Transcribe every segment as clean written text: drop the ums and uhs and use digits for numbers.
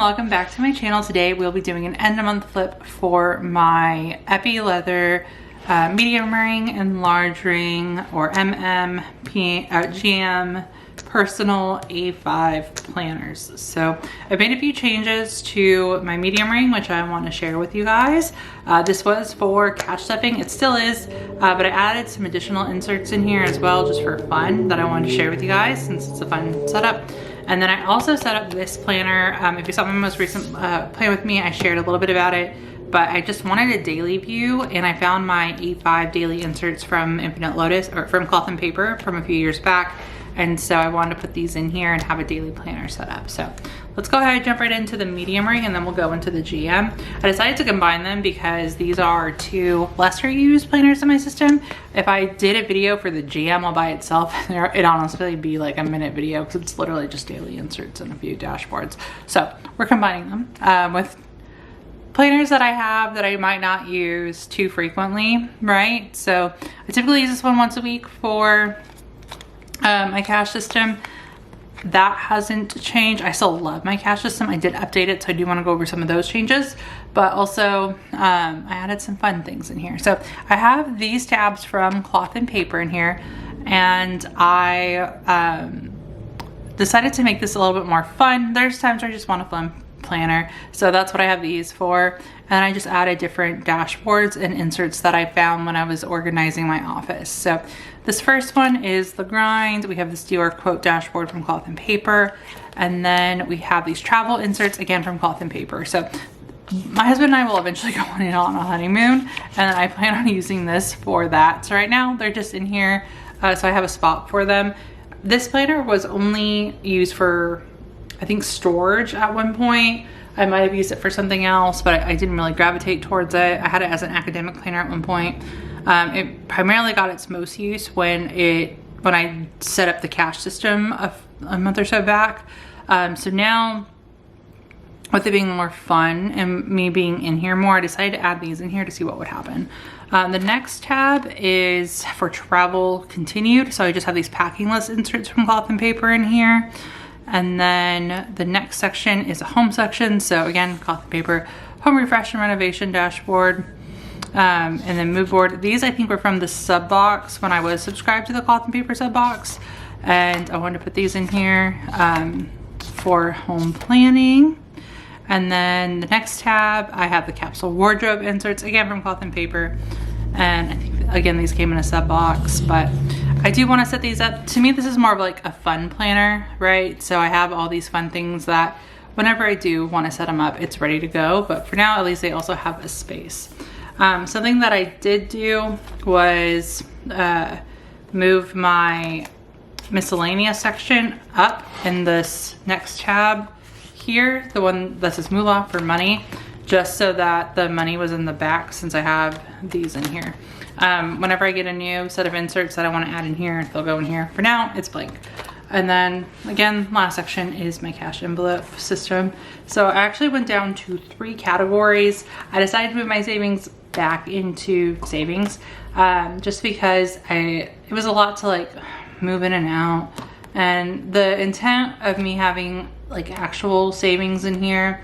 welcome back to my channel. Today we'll be doing an end of month flip for my Epi Leather medium ring and large ring, or GM personal A5 planners. So I made a few changes to my medium ring, which I want to share with you guys. This was for cash stuffing. It still is, but I added some additional inserts in here as well, just for fun, that I wanted to share with you guys since it's a fun setup. And then I also set up this planner. If you saw my most recent plan with me, I shared a little bit about it, but I just wanted a daily view, and I found my A5 daily inserts from Infinite Lotus, or from Cloth and Paper from a few years back. And so I wanted to put these in here and have a daily planner set up. So let's go ahead and jump right into the medium ring, and then we'll go into the GM. I decided to combine them because these are two lesser used planners in my system. If I did a video for the GM all by itself, it'd honestly be like a minute video because it's literally just daily inserts and a few dashboards. So we're combining them with planners that I have that I might not use too frequently, right? So I typically use this one once a week for my cash system. That hasn't changed. I still love my cash system. I did update it, so I do want to go over some of those changes, but also I added some fun things in here. So I have these tabs from Cloth and Paper in here, and I decided to make this a little bit more fun. There's times where I just want a fun planner, so that's what I have these for. And I just added different dashboards and inserts that I found when I was organizing my office. So this first one is the grind. We have this Decor quote dashboard from Cloth and Paper, and then we have these travel inserts again from Cloth and Paper. So my husband and I will eventually go on a honeymoon, and I plan on using this for that. So right now they're just in here, so I have a spot for them. This planner was only used for, I think, storage at one point. I might have used it for something else, but I didn't really gravitate towards it. I had it as an academic planner at one point. It primarily got its most use when I set up the cash system a month or so back. So now, with it being more fun and me being in here more, I decided to add these in here to see what would happen. The next tab is for travel continued. So I just have these packing list inserts from Cloth and Paper in here. And then the next section is a home section. So again, Cloth and Paper, home refresh and renovation dashboard. And then mood board. These I think were from the sub box when I was subscribed to the Cloth and Paper sub box. And I wanted to put these in here for home planning. And then the next tab, I have the capsule wardrobe inserts, again from Cloth and Paper. And I think, again, these came in a sub box, but I do want to set these up. To me, this is more of like a fun planner, right? So I have all these fun things that whenever I do want to set them up, it's ready to go. But for now, at least they also have a space. Something that I did do was move my miscellaneous section up in this next tab here, the one that says moolah for money, just so that the money was in the back since I have these in here. Whenever I get a new set of inserts that I want to add in here, they'll go in here. For now, it's blank. And then again, last section is my cash envelope system. So I actually went down to 3 categories. I decided to move my savings back into savings, just because it was a lot to like move in and out. And the intent of me having like actual savings in here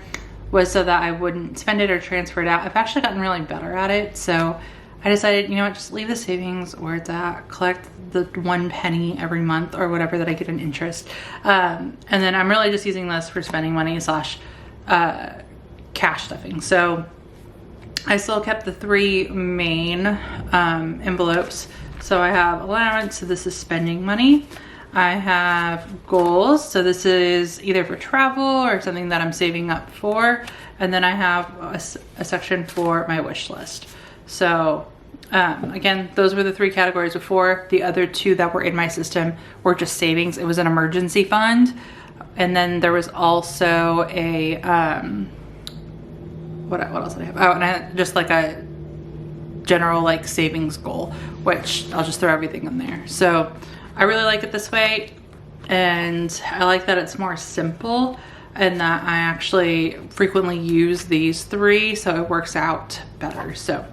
was so that I wouldn't spend it or transfer it out. I've actually gotten really better at it. So I decided, you know what, just leave the savings where it's at, collect the 1 penny every month or whatever that I get in interest. And then I'm really just using this for spending money / cash stuffing. So I still kept the 3 main envelopes. So I have allowance, so this is spending money. I have goals, so this is either for travel or something that I'm saving up for. And then I have a section for my wish list. So again, those were the 3 categories before. The other 2 that were in my system were just savings. It was an emergency fund. And then there was also a, what else did I have? Oh, and I had just like a general like savings goal, which I'll just throw everything in there. So I really like it this way, and I like that it's more simple and that I actually frequently use these 3, so it works out better. So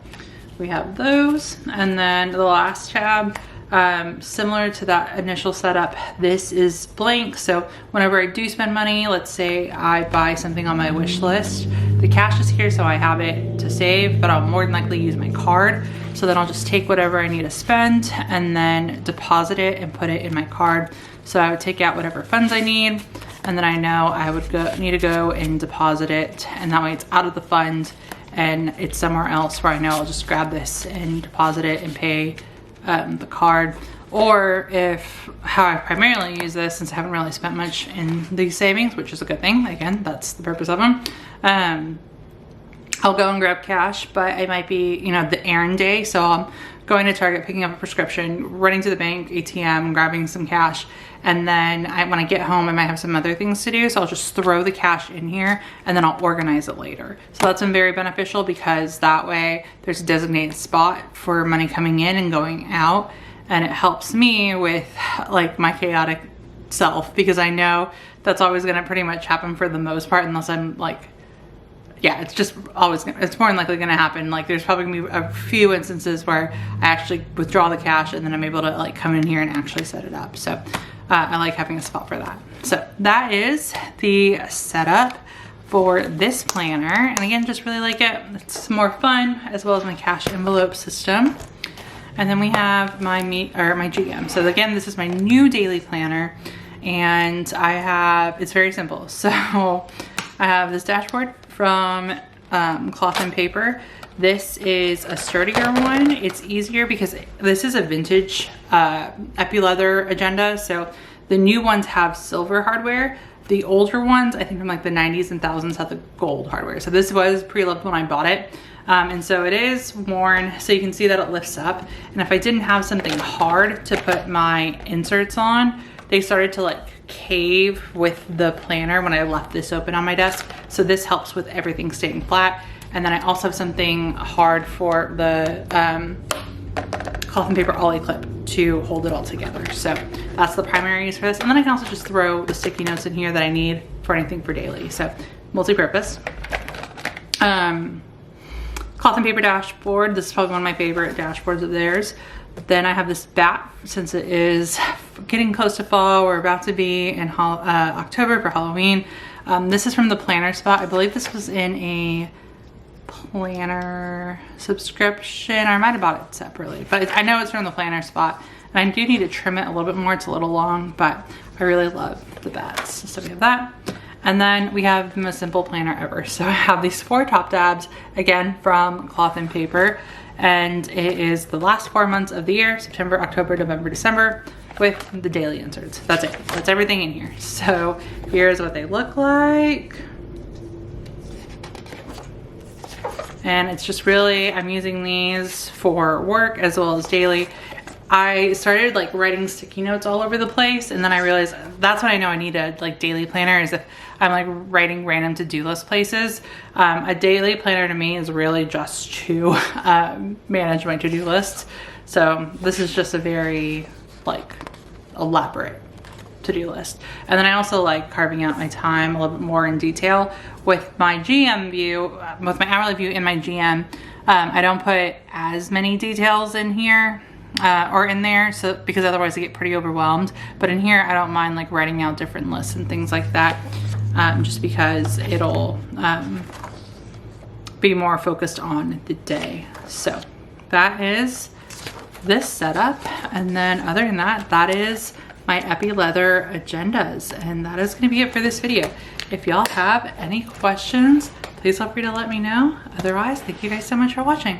we have those, and then the last tab Similar to that initial setup, this is blank. So whenever I do spend money, let's say I buy something on my wish list, the cash is here so I have it to save, but I'll more than likely use my card. So then I'll just take whatever I need to spend and then deposit it and put it in my card. So I would take out whatever funds I need, and then I know I would need to go and deposit it, and that way it's out of the fund and it's somewhere else where I know I'll just grab this and deposit it and pay the card. Or if how I primarily use this, since I haven't really spent much in these savings, which is a good thing, again, that's the purpose of them, I'll go and grab cash, but it might be, you know, the errand day. So I'm going to Target, picking up a prescription, running to the bank, ATM, grabbing some cash. And then when I get home, I might have some other things to do. So I'll just throw the cash in here and then I'll organize it later. So that's been very beneficial because that way there's a designated spot for money coming in and going out. And it helps me with like my chaotic self, because I know that's always going to pretty much happen for the most part, unless I'm like, yeah, it's just always, it's more than likely going to happen. Like there's probably going to be a few instances where I actually withdraw the cash and then I'm able to like come in here and actually set it up. So I like having a spot for that. So that is the setup for this planner. And again, just really like it. It's more fun, as well as my cash envelope system. And then we have my GM. So again, this is my new daily planner, and it's very simple. So I have this dashboard from Cloth and Paper. This is a sturdier one. It's easier because this is a vintage epi leather agenda. So the new ones have silver hardware. The older ones, I think from like the 90s and thousands, have the gold hardware. So this was pre-loved when I bought it. And so it is worn, so you can see that it lifts up. And if I didn't have something hard to put my inserts on, they started to like cave with the planner when I left this open on my desk. So this helps with everything staying flat. And then I also have something hard for the Cloth and Paper ollie clip to hold it all together. So that's the primary use for this. And then I can also just throw the sticky notes in here that I need for anything for daily. So multi-purpose. Cloth and Paper dashboard. This is probably one of my favorite dashboards of theirs. Then I have this bat, since it is getting close to fall. We're about to be in October for Halloween. This is from the Planner Spot. I believe this was in a planner subscription. I might have bought it separately, but I know it's from the Planner Spot. And I do need to trim it a little bit more. It's a little long, but I really love the bats. So we have that. And then we have the most simple planner ever. So I have these 4 top tabs, again, from Cloth and Paper. And it is the last 4 months of the year, September, October, November, December, with the daily inserts. That's it. That's everything in here. So here's what they look like. And it's just really, I'm using these for work as well as daily. I started like writing sticky notes all over the place, and then I realized that's when I know I need a like daily planner, is if I'm like writing random to-do list places. A daily planner to me is really just to manage my to-do lists. So this is just a very like elaborate to-do list. And then I also like carving out my time a little bit more in detail with my GM view, with my hourly view in my GM. I don't put as many details in here or in there, so because otherwise I get pretty overwhelmed. But in here I don't mind like writing out different lists and things like that, just because it'll be more focused on the day. So that is this setup. And then other than that, that is my epi leather agendas, and that is going to be it for this video. If y'all have any questions, please feel free to let me know. Otherwise, thank you guys so much for watching.